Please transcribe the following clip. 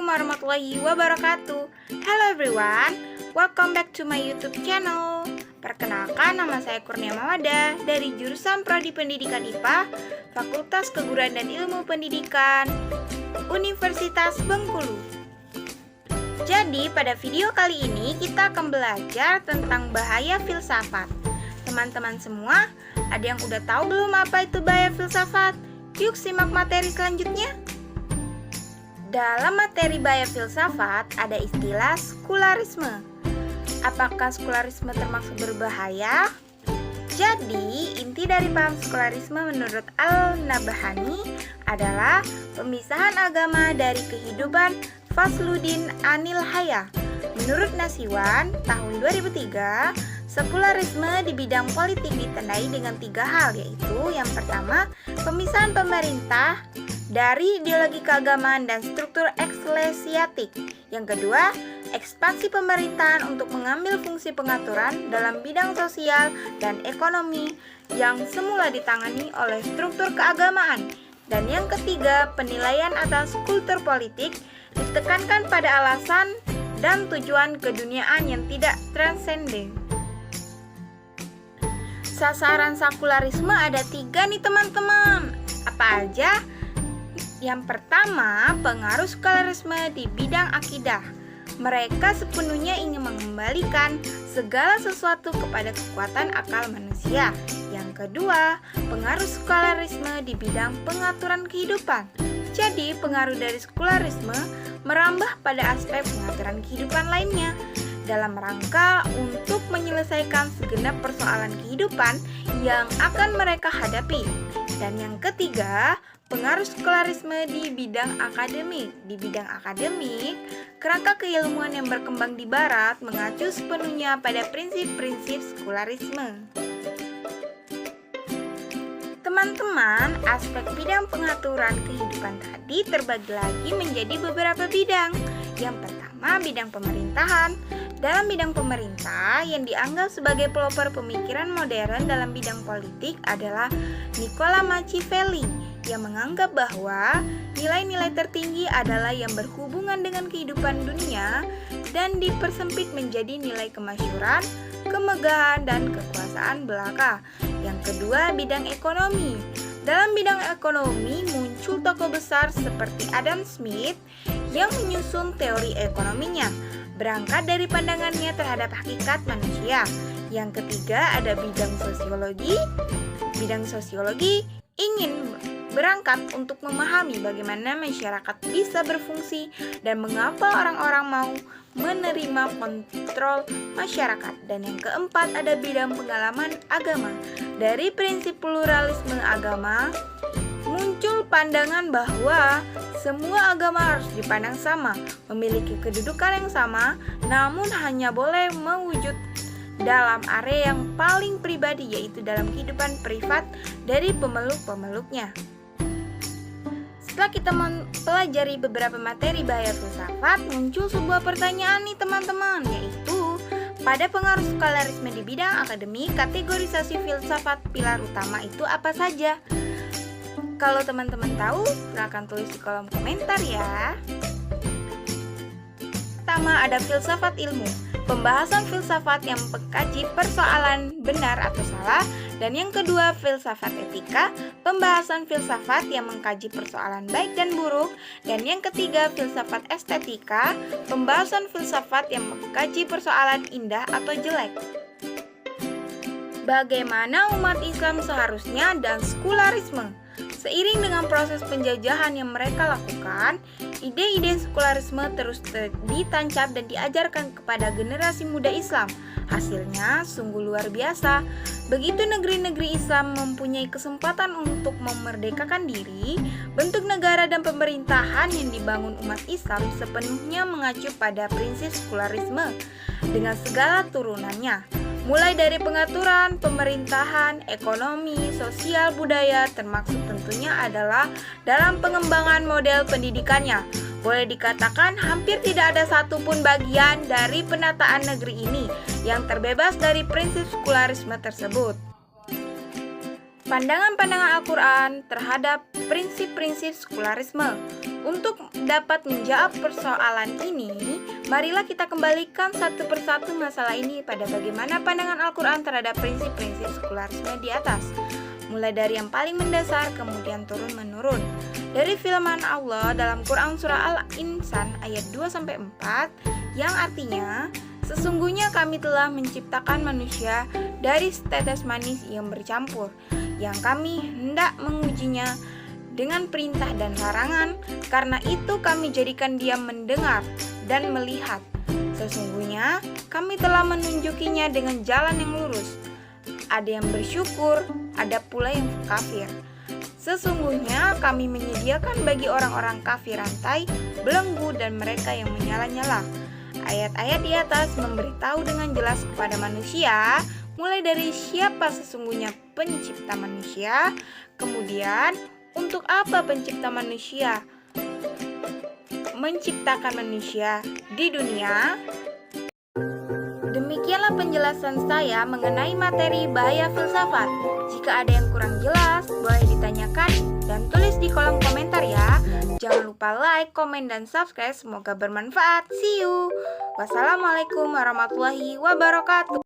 Assalamualaikum warahmatullahi wabarakatuh. Hello everyone, welcome back to my YouTube channel. Perkenalkan, nama saya Kurnia Mawada dari jurusan Prodi Pendidikan IPA, Fakultas Keguruan dan Ilmu Pendidikan, Universitas Bengkulu. Jadi, pada video kali ini kita akan belajar tentang bahaya filsafat. Teman-teman semua, ada yang udah tahu belum apa itu bahaya filsafat? Yuk simak materi selanjutnya. Dalam materi bahaya filsafat ada istilah sekularisme. Apakah sekularisme termasuk berbahaya? Jadi, inti dari paham sekularisme menurut Al-Nabhani adalah pemisahan agama dari kehidupan Fasluddin Anil Haya. Menurut Nasiwan, tahun 2003, sekularisme di bidang politik ditandai dengan 3 hal, yaitu yang pertama, pemisahan pemerintah dari ideologi keagamaan dan struktur eklesiastik. Yang kedua, ekspansi pemerintahan untuk mengambil fungsi pengaturan dalam bidang sosial dan ekonomi yang semula ditangani oleh struktur keagamaan. Dan yang ketiga, penilaian atas kultur politik ditekankan pada alasan dan tujuan keduniaan yang tidak transenden. Sasaran sekularisme ada 3 nih teman-teman. Apa aja? Yang pertama, pengaruh sekularisme di bidang akidah. Mereka sepenuhnya ingin mengembalikan segala sesuatu kepada kekuatan akal manusia. Yang kedua, pengaruh sekularisme di bidang pengaturan kehidupan. Jadi, pengaruh dari sekularisme merambah pada aspek pengaturan kehidupan lainnya dalam rangka untuk menyelesaikan segenap persoalan kehidupan yang akan mereka hadapi. Dan yang ketiga, pengaruh sekularisme di bidang akademik. Di bidang akademik, kerangka keilmuan yang berkembang di Barat mengacu sepenuhnya pada prinsip-prinsip sekularisme. Teman-teman, aspek bidang pengaturan kehidupan tadi terbagi lagi menjadi beberapa bidang. Yang pertama, bidang pemerintahan. Dalam bidang pemerintah, yang dianggap sebagai pelopor pemikiran modern dalam bidang politik adalah Niccolo Machiavelli, yang menganggap bahwa nilai-nilai tertinggi adalah yang berhubungan dengan kehidupan dunia dan dipersempit menjadi nilai kemasyhuran, kemegahan, dan kekuasaan belaka. Yang kedua, bidang ekonomi. Dalam bidang ekonomi muncul tokoh besar seperti Adam Smith yang menyusun teori ekonominya, berangkat dari pandangannya terhadap hakikat manusia. Yang ketiga, ada bidang sosiologi. Bidang sosiologi ingin berangkat untuk memahami bagaimana masyarakat bisa berfungsi dan mengapa orang-orang mau menerima kontrol masyarakat. Dan yang keempat, ada bidang pengalaman agama. Dari prinsip pluralisme agama, muncul pandangan bahwa semua agama harus dipandang sama, memiliki kedudukan yang sama, namun hanya boleh mewujud dalam area yang paling pribadi, yaitu dalam kehidupan privat dari pemeluk-pemeluknya. Setelah kita mempelajari beberapa materi bahaya filsafat, muncul sebuah pertanyaan nih teman-teman, yaitu pada pengaruh sekularisme di bidang akademik, kategorisasi filsafat pilar utama itu apa saja? Kalau teman-teman tahu, silahkan tulis di kolom komentar ya. Pertama, ada filsafat ilmu. Pembahasan filsafat yang mengkaji persoalan benar atau salah. Dan yang kedua, filsafat etika. Pembahasan filsafat yang mengkaji persoalan baik dan buruk. Dan yang ketiga, filsafat estetika. Pembahasan filsafat yang mengkaji persoalan indah atau jelek. Bagaimana umat Islam seharusnya dan sekularisme? Seiring dengan proses penjajahan yang mereka lakukan, ide-ide sekularisme terus ditancap dan diajarkan kepada generasi muda Islam. Hasilnya sungguh luar biasa. Begitu negeri-negeri Islam mempunyai kesempatan untuk memerdekakan diri, bentuk negara dan pemerintahan yang dibangun umat Islam sepenuhnya mengacu pada prinsip sekularisme dengan segala turunannya. Mulai dari pengaturan, pemerintahan, ekonomi, sosial, budaya, termasuk tentunya adalah dalam pengembangan model pendidikannya. Boleh dikatakan hampir tidak ada satupun bagian dari penataan negeri ini yang terbebas dari prinsip sekularisme tersebut. Pandangan-pandangan Al-Quran terhadap prinsip-prinsip sekularisme. Untuk dapat menjawab persoalan ini, marilah kita kembalikan satu persatu masalah ini pada bagaimana pandangan Al-Quran terhadap prinsip-prinsip sekularisme di atas. Mulai dari yang paling mendasar, kemudian turun-menurun. Dari firman Allah dalam Quran Surah Al-Insan ayat 2-4, yang artinya, sesungguhnya kami telah menciptakan manusia dari setetes manis yang bercampur, yang kami hendak mengujinya dengan perintah dan larangan, karena itu kami jadikan dia mendengar dan melihat. Sesungguhnya kami telah menunjukinya dengan jalan yang lurus. Ada yang bersyukur, ada pula yang kafir. Sesungguhnya kami menyediakan bagi orang-orang kafir rantai, belenggu, dan mereka yang menyala-nyala. Ayat-ayat di atas memberitahu dengan jelas kepada manusia, mulai dari siapa sesungguhnya pencipta manusia, kemudian untuk apa pencipta manusia menciptakan manusia di dunia. Demikianlah penjelasan saya mengenai materi bahaya filsafat. Jika ada yang kurang jelas, boleh ditanyakan dan tulis di kolom komentar ya. Jangan lupa like, komen, dan subscribe. Semoga bermanfaat. See you. Wassalamualaikum warahmatullahi wabarakatuh.